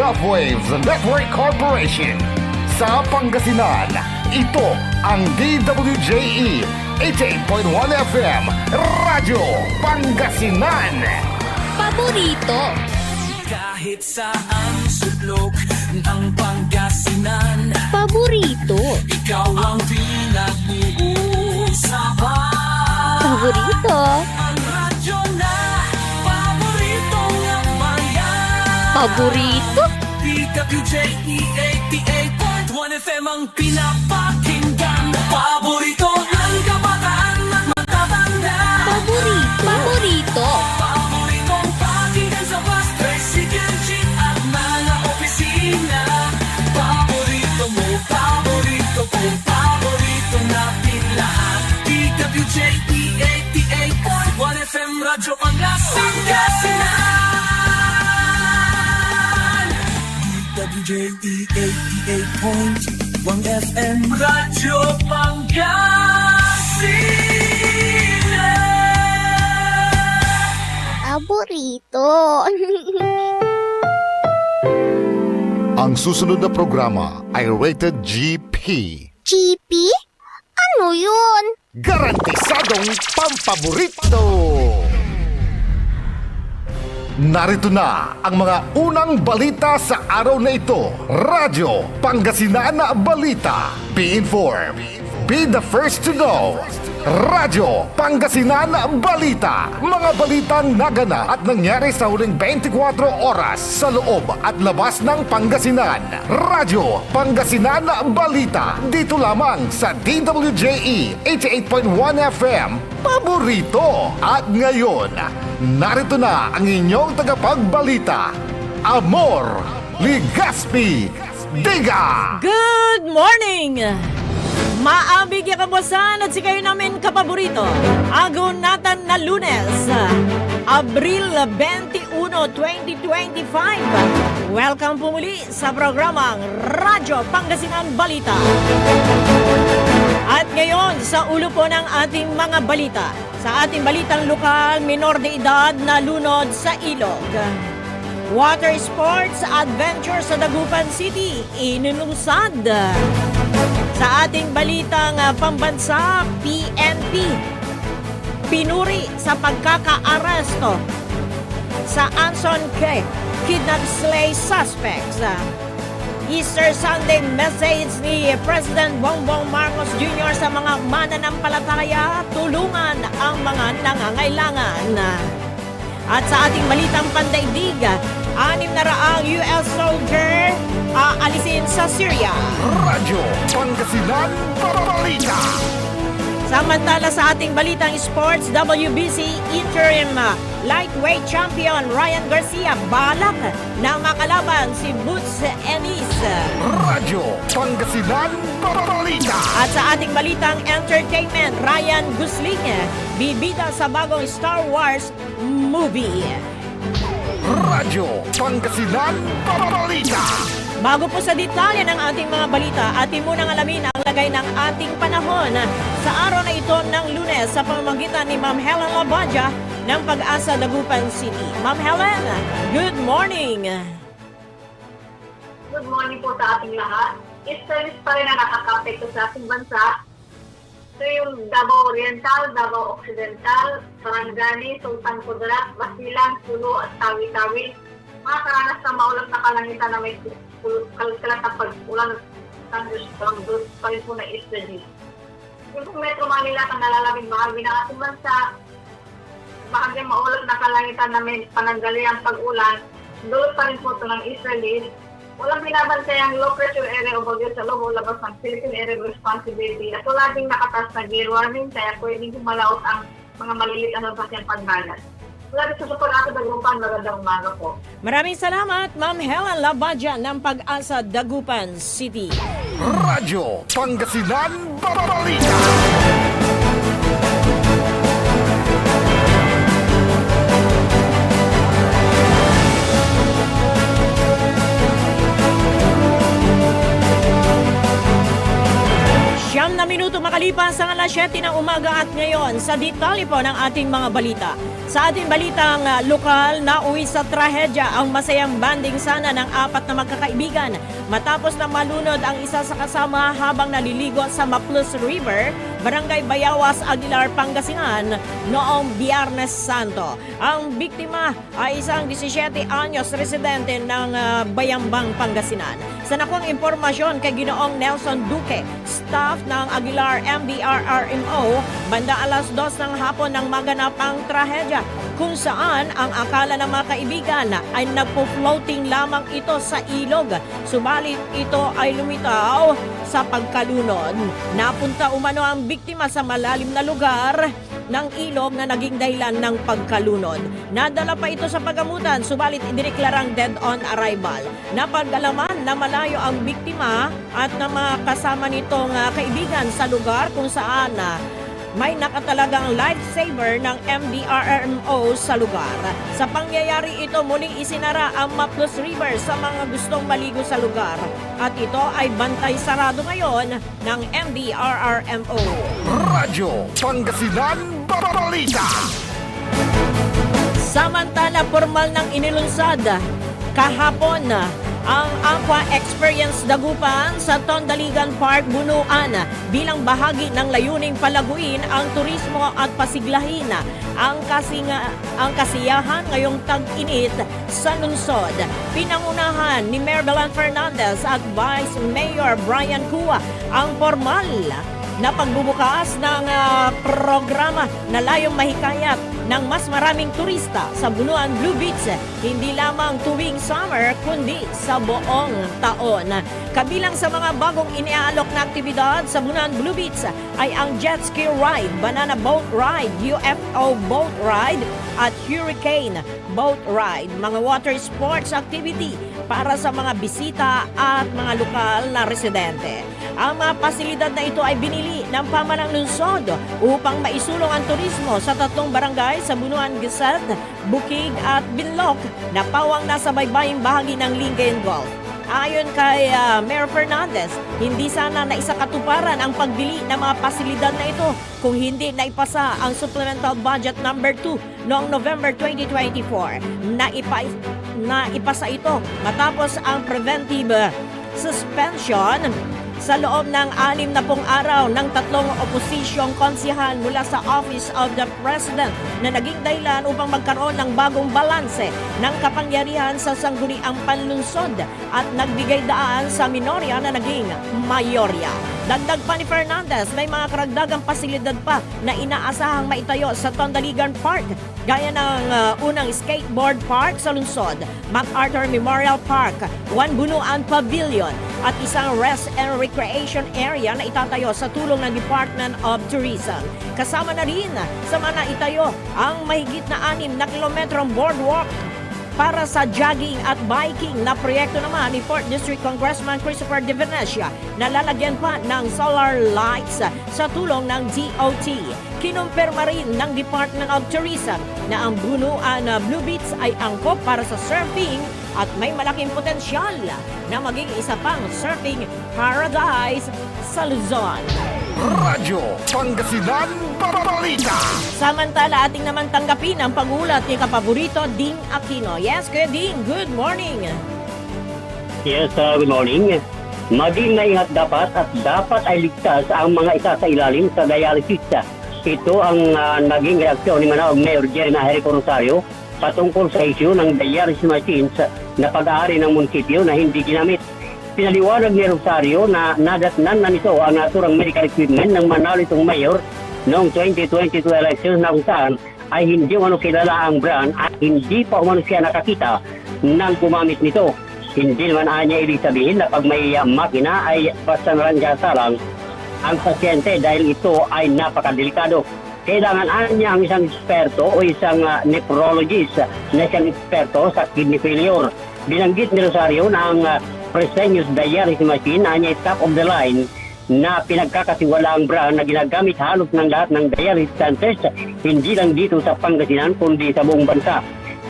Gulf Waves Network Corporation. Sa Pangasinan, ito ang DWJE 88.1 FM Radyo Pangasinan. Paborito. Kahit saan sulok ng Pangasinan, Paborito. ikaw ang pinag-uusapan. Paborito. Ang radyo na paborito ng bayan. Paborito. DWJE 88.1 FM ang pinapakinggan. Paborito ng kabataan at matatanda. Paborito. Paborito. Paboritong pakinggan sa bus, tricycle, jeep at mga opisina. Paborito mo, paborito ko, paborito natin lahat. DWJE 88.1 FM Radyo Pangasinan. DWJE 88.1 FM Radyo Pangasinan. Paborito. Ang susunod na programa ay rated GP. GP? Ano yun? Garantisadong pampaborito! Narito na ang mga unang balita sa araw na ito. Radyo Pangasinan Balita. Be informed. Be the first to know. Radyo Pangasinan Balita. Mga balitang naganap at nangyari sa huling 24 oras sa loob at labas ng Pangasinan. Radyo Pangasinan Balita. Dito lamang sa DWJE 88.1 FM. Paborito. At ngayon, narito na ang inyong tagapagbalita, Amor Ligaspi Diga. Good morning! Maabig ya kabuasan at si kayo namin kapaborito. Agunatan na Lunes, Abril 21, 2025. Welcome po muli sa programang Radyo Pangasinan Balita. At ngayon, sa ulo po ng ating mga balita. Sa ating balitang lokal, minor de edad na lunod sa ilog. Water sports adventure sa Dagupan City, inulusad. Sa ating balitang pambansa, PNP, pinuri sa pagkaka-aresto sa Anson K. Kidnap slay suspects. Easter Sunday message ni President Bongbong Marcos Jr. sa mga mananampalataya, tulungan ang mga nangangailangan. At sa ating balitang pandaigdig, 600 US soldier aalisin sa Syria. Radyo Pangasinan Balita. Samantala sa ating balitang sports, WBC interim lightweight champion Ryan Garcia balak na makalaban si Boots Ennis. Radyo Pangasinan Balita. At sa ating balitang entertainment, Ryan Gosling bibida sa bagong Star Wars movie. Radyo Pangasinan Balita. Bago po sa detalye ng ating mga balita, atin munang alamin ang lagay ng ating panahon sa araw na ito ng Lunes sa pamamagitan ni Ma'am Helen Labadia ng Pag-asa Dagupan City. Ma'am Helen, good morning! Good morning po sa ating lahat. Israelis pa rin ang nakakapekto sa ating bansa. Ito yung Davao Oriental, Davao Occidental, Sarangani, Sultan Kudarat, Basilan, Sulu at Tawi-Tawi. Mga karanas na maulap na kalangitan na may kalkalat na pag-ulan thunderstorm pa rin po na Israelis. Yung Metro Manila ang nalalabing bahagi ng ating bansa, bahagyang maulap na kalangitan na may pananggali ang pag-ulan, dulot pa rin po ito ng Israelis. Walang binabantay ang low pressure area o bagyo sa loob o labas ng Philippine Area of Responsibility at wala ding nakatas na gear warning kaya pwedeng humalaot ang mga maliliit na pasyang pagbalas. Wala rin sa support ato Dagupan, magandang umaga po. Maraming salamat, Ma'am Helen Labadia ng Pag-asa Dagupan City. Radyo Pangasinan Balita. minuto makalipas ang alas 7 ng umaga at ngayon sa detalye po ng ating mga balita. Sa ating balitang lokal, nauwi sa trahedya ang masayang banding sana ng 4 na magkakaibigan matapos na malunod ang isa sa kasama habang naliligo sa Maplus River, Barangay Bayawas, Aguilar, Pangasinan noong Biyernes Santo. Ang biktima ay isang 17 anyos residente ng Bayambang, Pangasinan. Sa nakuang impormasyon kay Ginoong Nelson Duque, staff ng Aguilar MDRRMO, banda alas 2 ng hapon nang maganap ang trahedya kung saan ang akala ng mga kaibigan ay nagpo-floating lamang ito sa ilog. Subalit ito ay lumitaw sa pagkalunod. Napunta umano ang biktima sa malalim na lugar ng ilog na naging dahilan ng pagkalunod. Nadala pa ito sa pagamutan, subalit idineklarang dead on arrival. Napag-alaman na malayo ang biktima at ng mga kasama nitong kaibigan sa lugar kung saan may nakatalagang lifesaver ng MDRRMO sa lugar. Sa pangyayari ito, muling isinara ang Maplus River sa mga gustong maligo sa lugar. At ito ay bantay sarado ngayon ng MDRRMO. Radyo Pangasinan Balita. Samantala, formal nang inilunsad kahapon ang Aqua Experience Dagupan sa Tondaligan Park, Bunuan bilang bahagi ng layuning palaguin ang turismo at pasiglahin ang kasiyahan ngayong tag-init sa lungsod. Pinangunahan ni Mayor Belen Fernandez at Vice Mayor Brian Cua ang formal na pagbubukas ng programa na layong mahikayat ng mas maraming turista sa Bunuan Blue Beach, hindi lamang tuwing summer kundi sa buong taon. Kabilang sa mga bagong iniaalok na aktibidad sa Bunuan Blue Beach ay ang jet ski ride, banana boat ride, UFO boat ride at hurricane boat ride, mga water sports activity para sa mga bisita at mga lokal na residente. Ang mga pasilidad na ito ay binili ng pamalang lungsod upang maisulong ang turismo sa 3 barangay sa Bunuan, Gisad, Bukig at Binlok na pawang nasa baybaying bahagi ng Lingayen Gulf. Ayon kay Mayor Fernandez, hindi sana naisakatuparan ang pagbili ng mga pasilidad na ito kung hindi naipasa ang Supplemental Budget number 2 noong November 2024. Naipasa ito matapos ang preventive suspension sa loob ng 60 araw ng 3 oposisyong konsihal mula sa Office of the President na naging dahilan upang magkaroon ng bagong balanse ng kapangyarihan sa sangguniang panlunsod at nagbigay daan sa minorya na naging mayorya. Dagdag pa ni Fernandez, may mga karagdagang pasilidad pa na inaasahang maitayo sa Tondaligan Park gaya ng unang skateboard park sa lungsod, MacArthur Memorial Park, One Bunuan Pavilion at isang rest and recreation area na itatayo sa tulong ng Department of Tourism. Kasama na rin sa mga naitayo ang mahigit na 6 na kilometrong boardwalk para sa jogging at biking na proyekto naman ni 4th District Congressman Christopher De Venecia na lalagyan pa ng solar lights sa tulong ng DOT. Kinumpirma rin ng Department of Tourism na ang Bunuan Blue Beach ay angkop para sa surfing at may malaking potensyal na maging isa pang surfing paradise sa Luzon. Radyo Pangasinan Balita. Samantala, ating naman tanggapin ang pagulat ni kapaborito Ding Aquino. Yes, Kuya Ding, good morning. Yes, good morning. Maging naingat dapat at dapat ay ligtas ang mga isa sa ilalim sa dialysis. Ito ang naging reaksyon ni Manawag Mayor Jeremy Jericho Rosario patungkol sa issue ng dialysis machines na pag-aari ng munisipyo na hindi ginamit. Pinaliwanag ni Rosario na nadatnan na nito ang naturang medical equipment ng manalo itong mayor noong 2022 elections na kung saan ay hindi umano kilala ang brand at hindi pa umano siya nakakita ng gumamit nito. Hindi naman niya ibig sabihin na pag may makina ay basta na lang salang ang pasyente dahil ito ay napakadelikado. Kailangan niya ang isang eksperto o isang nephrologist na isang eksperto sa kidney failure. Binanggit ni Rosario na ang Fresenius dialysis machine ay top of the line na pinagkakatiwalaang brand na ginagamit halos ng lahat ng dialysis centers, hindi lang dito sa Pangasinan kundi sa buong bansa.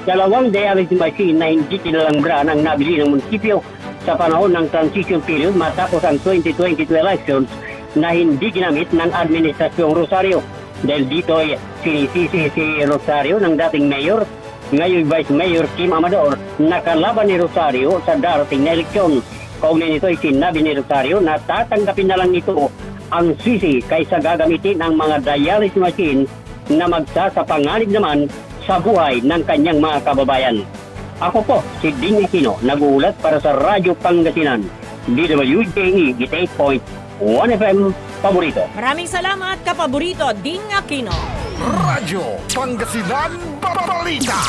2 dialysis machine na hindi kilalang brand ang nabili ng munisipyo sa panahon ng transition period matapos ang 2022 elections na hindi ginamit ng Administrasyong Rosario. Dahil dito ay sinisisi si Rosario ng dating mayor, ngayon Vice Mayor Kim Amador, nakalaban ni Rosario sa darating na eleksyon. Kaugnay nito ay sinabi ni Rosario na tatanggapin na lang ito ang sisi kaysa gagamitin ang mga dialysis machine na magsasapanganib naman sa buhay ng kanyang mga kababayan. Ako po, si Ding Aquino, nag-uulat para sa Radyo Pangasinan, DWJE 88.1 FM, paborito. Maraming salamat, kapaborito, Ding Aquino. Radyo Pangasinan Balita.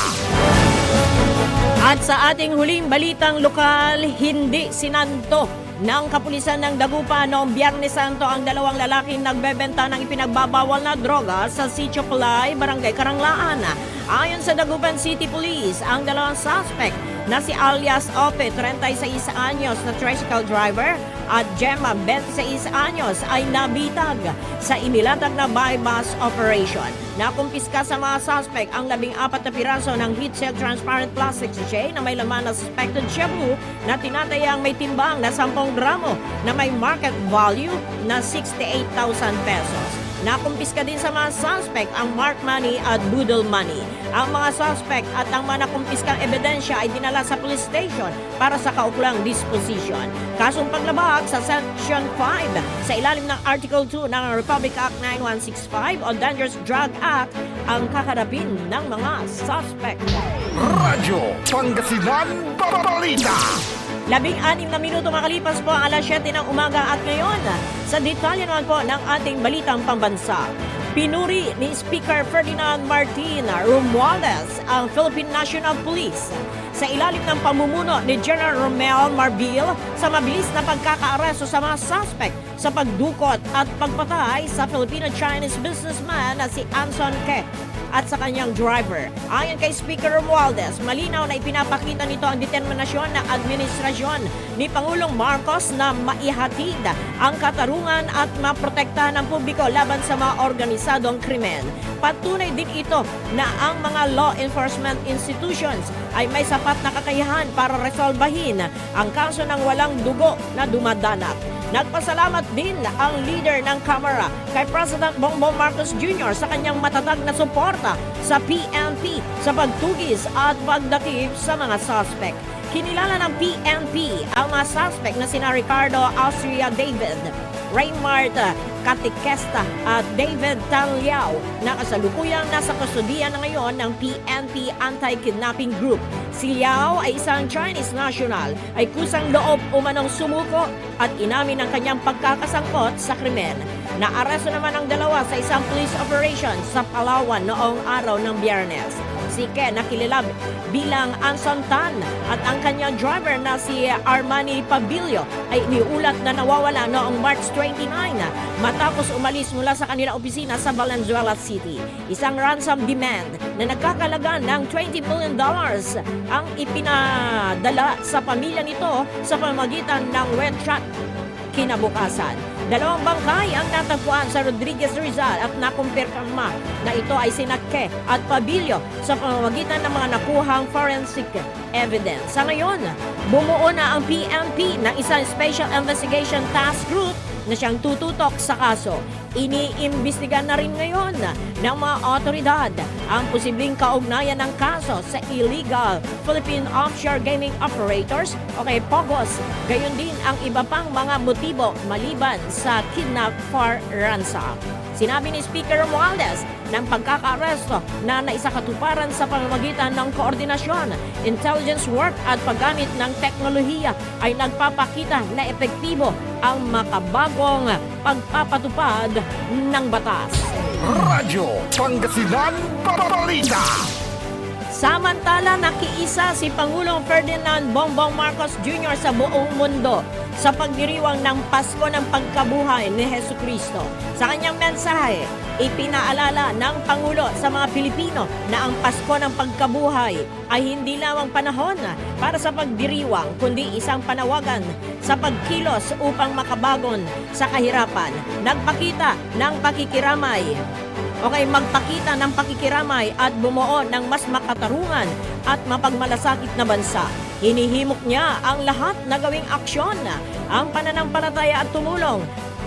At sa ating huling balitang lokal, hindi sinanto ng kapulisan ng Dagupan noong Biyernes Santo ang dalawang lalaking nagbebenta ng ipinagbabawal na droga sa Sitio Palay, Barangay Karanglaan. Ayon sa Dagupan City Police, ang dalawang suspect na si alias Ope, 36 anyos na tricycle driver, at Gemma, 26 anyos ay nabitag sa inilatag na bypass operation. Nakumpiska sa mga suspect ang 14 na piraso ng heat-sealed transparent plastic sachet na may laman na suspected shabu na tinatayang may timbang na 10 gramo na may market value na 68,000 pesos. Nakumpiska din sa mga suspect ang mark money at boodle money. Ang mga suspect at ang mga nakumpiskang ebidensya ay dinala sa police station para sa kauklang disposition. Kasong paglabag sa Section 5 sa ilalim ng Article 2 ng Republic Act 9165 o Dangerous Drug Act ang kakarapin ng mga suspect. Radyo Pangasinan Balita. 16 na minuto makalipas po ang alas 7 ng umaga at ngayon sa detalye naman po ng ating balitang pambansa. Pinuri ni Speaker Ferdinand Martin Romualdez ang Philippine National Police sa ilalim ng pamumuno ni General Romel Marbil sa mabilis na pagkakaaresto sa mga suspect sa pagdukot at pagpatay sa Filipino-Chinese businessman na si Anson Ke at sa kanyang driver. Ayon kay Speaker Romualdez, malinaw na ipinapakita nito ang determinasyon ng administrasyon ni Pangulong Marcos na maihatid ang katarungan at maprotektahan ng publiko laban sa mga organisadong krimen. Patunay din ito na ang mga law enforcement institutions ay may sapat na kakayahan para resolbahin ang kaso ng walang dugo na dumadanak. Nagpasalamat din ang leader ng Kamara kay President Bongbong Marcos Jr. sa kanyang matatag na suporta sa PNP sa pagtugis at pagdakip sa mga suspect. Kinilala ng PNP ang mga suspect na sina Ricardo Austria David, Raymart Katikesta at David Tanliao na kasalukuyang nasa kustodiya na ngayon ng PNP Anti-Kidnapping Group. Si Liao ay isang Chinese national, ay kusang loob umanong sumuko at inamin ang kanyang pagkakasangkot sa krimen. Naaresto naman ang dalawa sa isang police operation sa Palawan noong araw ng Biyernes. Si Ken, nakilala bilang Anson Tan, at ang kanyang driver na si Armani Pabilio ay iniulat na nawawala noong March 29 matapos umalis mula sa kanilang opisina sa Valenzuela City. Isang ransom demand na nagkakalaga ng $20 million ang ipinadala sa pamilya nito sa pamamagitan ng wet shot kinabukasan. 2 bangkay ang natagpuan sa Rodriguez Rizal at nakumpirma na ito ay sina Ke at Pabilio sa pamamagitan ng mga nakuhang forensic evidence. Sa ngayon, bumuo na ang PNP ng isang Special Investigation Task Group na siyang tututok sa kaso. Iniimbestigan na rin ngayon ng mga otoridad ang posibleng kaugnayan ng kaso sa illegal Philippine Offshore Gaming Operators o kay POGOS. Gayon din ang iba pang mga motibo maliban sa kidnap for ransom. Sinabi ni Speaker Romualdez ng pagkakaaresto na naisakatuparan sa pamamagitan ng koordinasyon, intelligence work at paggamit ng teknolohiya ay nagpapakita na epektibo ang makabagong pagpapatupad ng batas. Radyo Pangasinan Balita. Samantala, nakiisa si Pangulong Ferdinand Bongbong Marcos Jr. sa buong mundo sa pagdiriwang ng Pasko ng Pagkabuhay ni Jesucristo. Sa kanyang mensahe, ipinaalala ng Pangulo sa mga Pilipino na ang Pasko ng Pagkabuhay ay hindi lamang panahon para sa pagdiriwang, kundi isang panawagan sa pagkilos upang makabagon sa kahirapan. Nagpakita ng pakikiramay magpakita ng pakikiramay at bumuo ng mas makatarungan at mapagmalasakit na bansa. Hinihimok niya ang lahat na gawing aksyon, ang pananampalataya at tumulong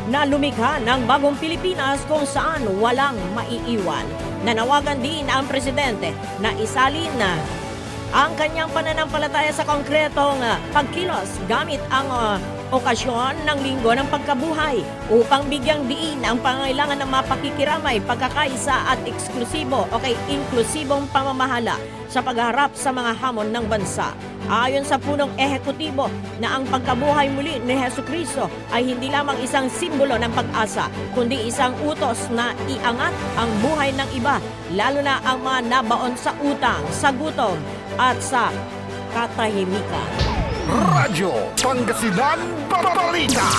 na lumikha ng bagong Pilipinas kung saan walang maiiwan. Nanawagan din ang presidente na isalin na ang kanyang pananampalataya sa konkretong pagkilos gamit ang okasyon ng Linggo ng Pagkabuhay upang bigyang diin ang pangailangan ng mapakikiramay, pagkakaisa at inklusibong pamamahala sa pagharap sa mga hamon ng bansa. Ayon sa punong ehekutibo na ang pagkabuhay muli ni Hesukristo ay hindi lamang isang simbolo ng pag-asa, kundi isang utos na iangat ang buhay ng iba, lalo na ang mga nabaon sa utang, sa gutom at sa katahimikan. Radyo Pangasinan Balita.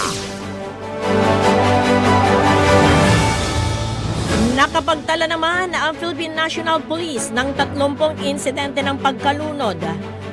Nakapagtala naman ang Philippine National Police ng 30 insidente ng pagkalunod,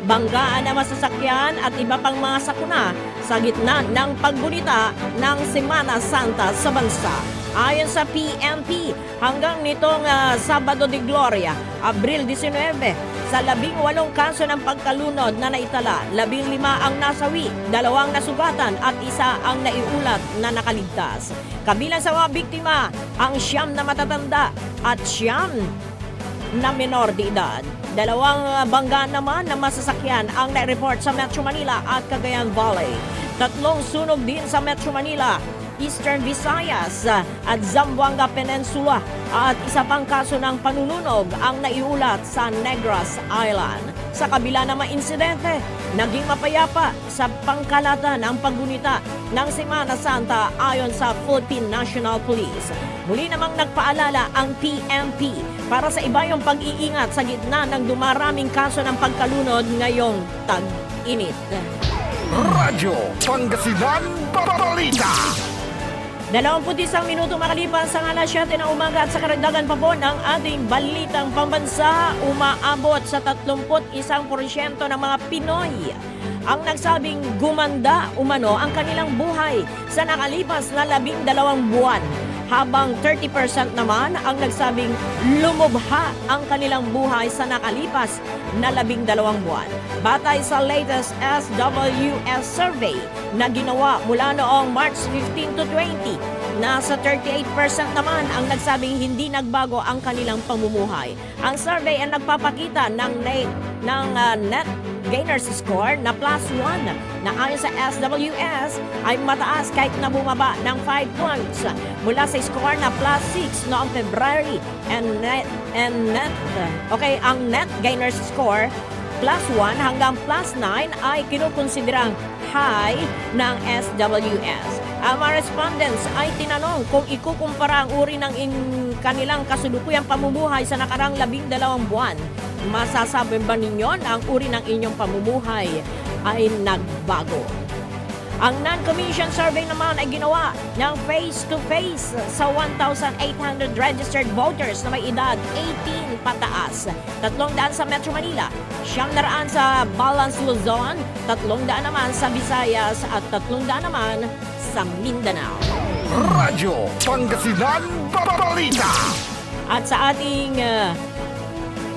banggaan na masasakyan at iba pang mga sakuna sa gitna ng paggunita ng Semana Santa sa bansa. Ayon sa PNP, hanggang nitong Sabado de Gloria, Abril 19, sa 18 kaso ng pagkalunod na naitala, 15 ang nasawi, 2 nasugatan at 1 ang naiulat na nakaligtas. Kabilang sa mga biktima, ang 9 na matatanda at 9 na menor de edad. 2 bangga naman na masasakyan ang na-report sa Metro Manila at Cagayan Valley. 3 sunog din sa Metro Manila, Eastern Visayas at Zamboanga Peninsula at 1 pang kaso ng panununog ang naiulat sa Negros Island. Sa kabila ng mga insidente, naging mapayapa sa pangkalatan ang paggunita ng Semana Santa ayon sa Philippine National Police. Muli namang nagpaalala ang PNP para sa iba yung pag-iingat sa gitna ng dumaraming kaso ng pagkalunod ngayong tag-init. Radyo Pangasinan Balita. 21 minuto makalipas ang alas 7 ng umaga at sa karagdagan pa po ng ating balitang pambansa, umaabot sa 31% ng mga Pinoy ang nagsabing gumanda umano ang kanilang buhay sa nakalipas na 12 buwan, habang 30% naman ang nagsabing lumubha ang kanilang buhay sa nakalipas na 12 buwan. Batay sa latest SWS survey na ginawa mula noong March 15 to 20, nasa 38% naman ang nagsabing hindi nagbago ang kanilang pamumuhay. Ang survey ay nagpapakita ng net gainers score na +1 na ayon sa SWS ay mataas kahit na bumaba ng 5 points mula sa score na +6 noong February ang net gainers score +1 hanggang +9 ay kinukonsiderang high ng SWS. Ang mga respondents ay tinanong kung ikukumpara ang uri ng kanilang kasulukuyang pamumuhay sa nakarang 12 buwan. Masasabi ba ninyo na ang uri ng inyong pamumuhay ay nagbago? Ang non-commission survey naman ay ginawa ng face-to-face sa 1,800 registered voters na may edad 18 pataas. 300 sa Metro Manila, 900 sa Balance Luzon, 300 naman sa Visayas at 300 naman sa Mindanao. Radyo Pangasinan Balita. At sa ating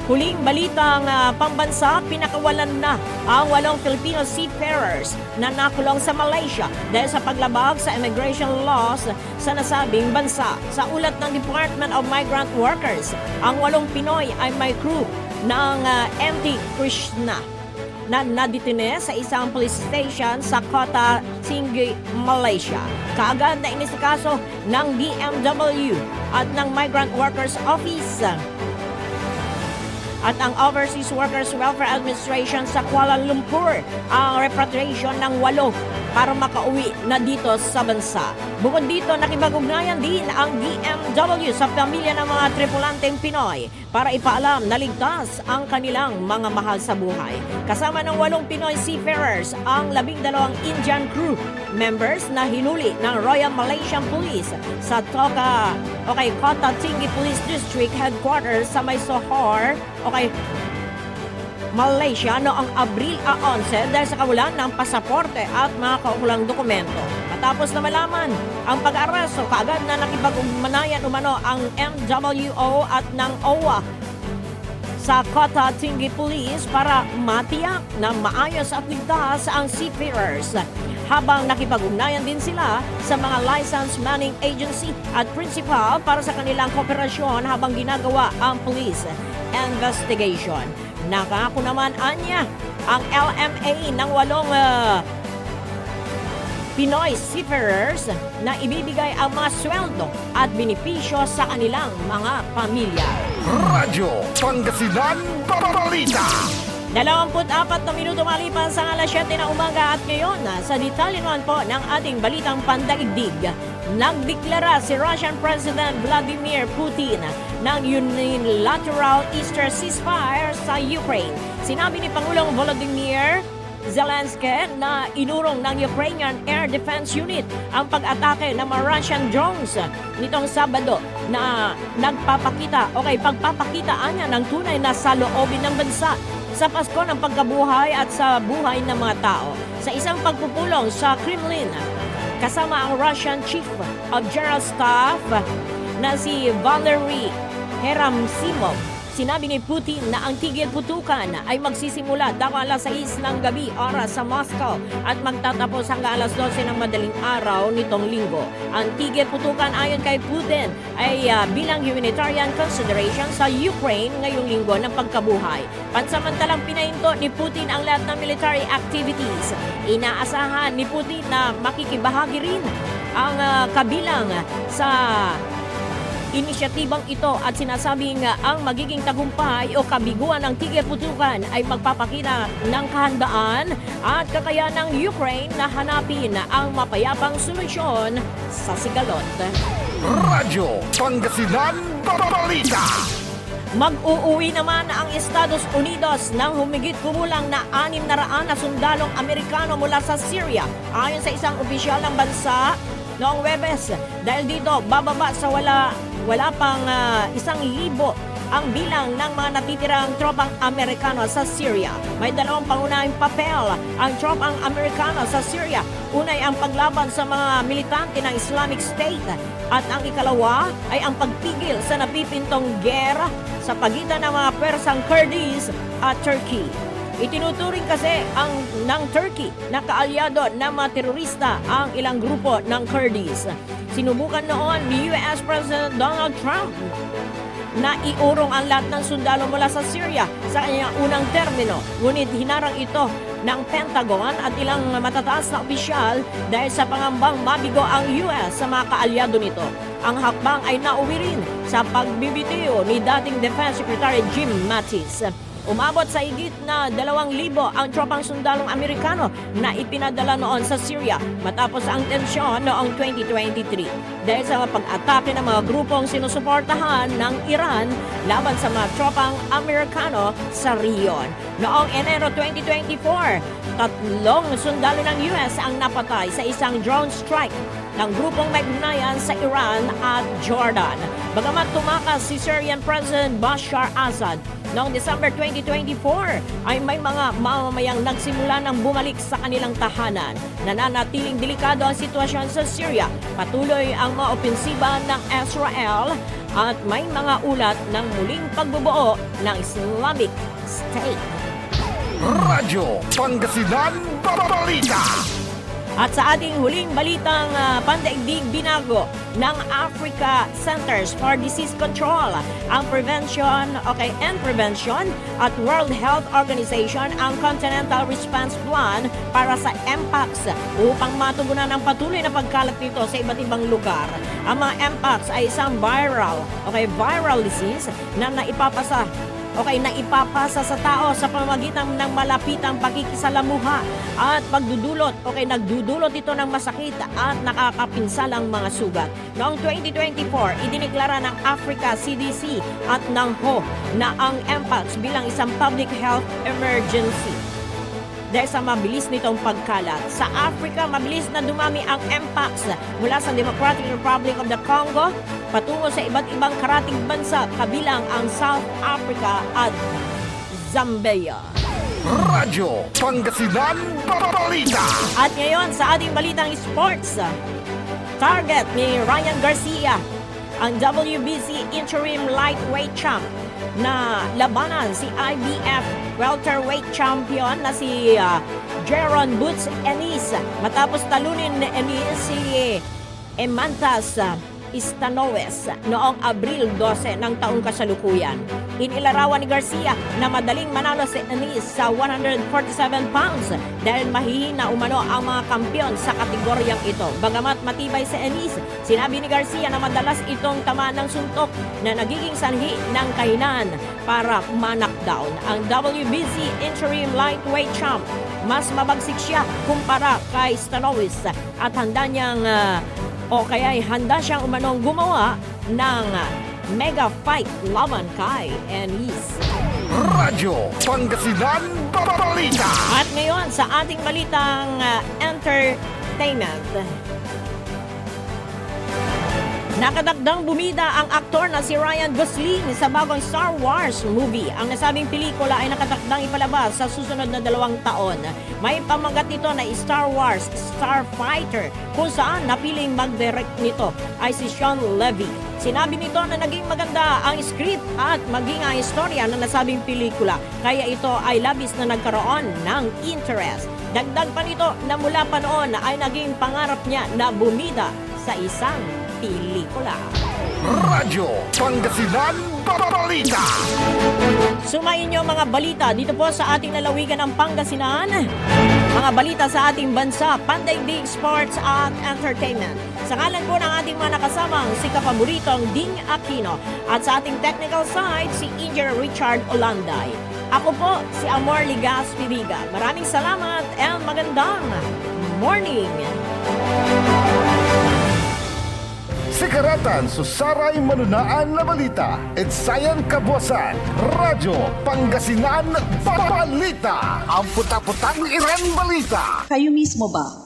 huling balitang pambansa, pinakawalan na ang 8 Filipino seafarers na nakulong sa Malaysia dahil sa paglabag sa immigration laws sa nasabing bansa. Sa ulat ng Department of Migrant Workers, ang 8 Pinoy ay may crew ng MT Krishna na nadetine sa isang police station sa Kota Tinggi, Malaysia. Kaagad na inisikaso ng DMW at ng Migrant Workers Office at ang Overseas Workers Welfare Administration sa Kuala Lumpur ang repatriation ng 8 para makauwi na dito sa bansa. Bukod dito, nakipag-ugnayan din ang DMW sa pamilya ng mga tripulanteng Pinoy para ipaalam na ligtas ang kanilang mga mahal sa buhay. Kasama ng 8 Pinoy seafarers ang 12 Indian crew members na hinuli ng Royal Malaysian Police sa Kota Tinggi Police District Headquarters sa May Sohor, Malaysia noong Abril 11 dahil sa kawalan ng pasaporte at mga kaukulang dokumento. Matapos na malaman ang pag-aresto, kaagad na nakipag-ugnayan umano ang MWO at ng OWA sa Kota Tinggi Police para matiyak na maayos at ligtas ang seafarers. Habang nakipag-ugnayan din sila sa mga licensed manning agency at principal para sa kanilang kooperasyon habang ginagawa ang police investigation. Nakako naman anya ang LMA ng 8 Pinoy seafarers na ibibigay ang mga sweldo at benepisyo sa kanilang mga pamilya. Radyo Pangasinan Balita. 24 na minuto malipas sa alas 7 na umaga at ngayon sa detalye naman po ng ating balitang pandaigdig. Nagdeklara si Russian President Vladimir Putin ng unilateral Easter ceasefire sa Ukraine. Sinabi ni Pangulong Volodymyr Zelensky na inurong ng Ukrainian Air Defense Unit ang pag-atake ng mga Russian drones nitong Sabado na pagpapakita niya ng tunay na saloobin ng bansa sa Pasko ng pagkabuhay at sa buhay ng mga tao. Sa isang pagpupulong sa Kremlin, kasama ang Russian Chief of General Staff na si Valery Gerasimov, sinabi ni Putin na ang tigil putukan ay magsisimula daw alas 6 ng gabi oras sa Moscow at magtatapos hanggang alas 12 ng madaling araw nitong linggo. Ang tigil putukan ayon kay Putin ay bilang humanitarian consideration sa Ukraine ngayong linggo ng pagkabuhay. Pansamantalang pinahinto ni Putin ang lahat ng military activities. Inaasahan ni Putin na makikibahagi rin ang kabilang sa inisyatibang ito at sinasabing ang magiging tagumpay o kabiguan ng tigil putukan ay magpapakita ng kahandaan at kakayahan ng Ukraine na hanapin ang mapayapang solusyon sa sigalot. Radyo Pangasinan Balita. Mag-uuwi naman ang Estados Unidos ng humigit kumulang na 600 na sundalong Amerikano mula sa Syria ayon sa isang opisyal ng bansa noong Webes. Dahil dito, bababa sa wala pang 1,000 ang bilang ng mga natitirang tropang Amerikano sa Syria. May dalawang pangunahing papel ang tropang Amerikano sa Syria. Unay ang paglaban sa mga militante ng Islamic State at ang ikalawa ay ang pagpigil sa napipintong gera sa pagitan ng mga pwersang Kurdish at Turkey. Itinuturing kasi ng Turkey na kaalyado ng mga terorista ang ilang grupo ng Kurdish. Sinubukan noon ni US President Donald Trump na iurong ang lahat ng sundalo mula sa Syria sa kanyang unang termino. Ngunit hinarang ito ng Pentagon at ilang matataas na opisyal dahil sa pangambang mabigo ang US sa mga kaalyado nito. Ang hakbang ay nauwi rin sa pagbibitiyo ni dating Defense Secretary Jim Mattis. Umabot sa higit na 2,000 ang tropang sundalong Amerikano na ipinadala noon sa Syria matapos ang tensyon noong 2023 dahil sa pag-atake ng mga grupong sinusuportahan ng Iran laban sa mga tropang Amerikano sa riyon. Noong Enero 2024, 3 sundalo ng US ang napatay sa isang drone strike ng grupong may ugnayan sa Iran at Jordan. Bagamat tumakas si Syrian President Bashar Assad noong December 2024 ay may mga mamamayang nagsimula ng bumalik sa kanilang tahanan. Nananatiling delikado ang sitwasyon sa Syria. Patuloy ang mga opensiba ng Israel at may mga ulat ng muling pagbubuo ng Islamic State. Radyo Pangasinan Balita. At sa ating huling balitang pandaigdig, binago ng Africa Centers for Disease Control ang prevention at World Health Organization ang Continental Response Plan para sa MPOX upang matugunan ang patuloy na pagkalat nito sa iba't ibang lugar. Ang mga MPOX ay isang viral disease na naipapasa sa tao sa pamamagitan ng malapitang pakikisalamuha at nagdudulot ito ng masakit at nakakapinsalang mga sugat. Noong 2024, idineklara ng Africa CDC at ng WHO na ang MPOX bilang isang public health emergency. Dahil sa mabilis nitong pagkalat. Sa Africa, mabilis na dumami ang MPOX mula sa Democratic Republic of the Congo patungo sa iba't ibang karating bansa kabilang ang South Africa at Zambia. Radyo Pangasinan Balita. At ngayon sa ating balitang sports, target ni Ryan Garcia, ang WBC Interim Lightweight Champ na labanan si IBF welterweight champion na si Jeron Boots Ennis matapos talunin ni Ennis si Emantas Istanoes noong Abril 12 ng taong kasalukuyan. Inilarawan ni Garcia na madaling manalo si Ennis sa 147 pounds dahil mahihina umano ang mga kampiyon sa kategoryang ito. Bagamat matibay si Ennis, sinabi ni Garcia na madalas itong tamaan ng suntok na nagiging sanhi ng kahinaan para ma-knockdown. Ang WBC interim lightweight champ, mas mabagsik siya kumpara kay Stanoes at handa niyang handa siyang umanong gumawa ng mega fight laban kay Ennis. Radyo Pangasinan Balita. At ngayon sa ating balitang entertainment. Nakadagdang bumida ang aktor na si Ryan Gosling sa bagong Star Wars movie. Ang nasabing pelikula ay nakatakdang ipalabas sa susunod na 2 taon. May pamagat nito na Star Wars Starfighter kung saan napiling mag-direct nito ay si Sean Levy. Sinabi nito na naging maganda ang script at maging ang istorya ng nasabing pelikula kaya ito ay labis na nagkaroon ng interest. Dagdag pa nito na mula pa noon ay naging pangarap niya na bumida sa isang pelikula. Radyo Pangasinan Balita. Sumayin niyo mga balita dito po sa ating lalawigan ng Pangasinan. Mga balita sa ating bansa, pandaigdig, sports at entertainment. Sa ngalan po ng ating mga nakasamang si kapaboritong Ding Aquino at sa ating technical side si Engineer Richard Olanday. Ako po si Amor Ligas Pibiga. Maraming salamat and magandang morning! Sikaratan susaray manunaan na balita. Etsayan Kabuasan. Radyo Pangasinan Balita. Ang puta-putang Iran Balita. Kayo mismo ba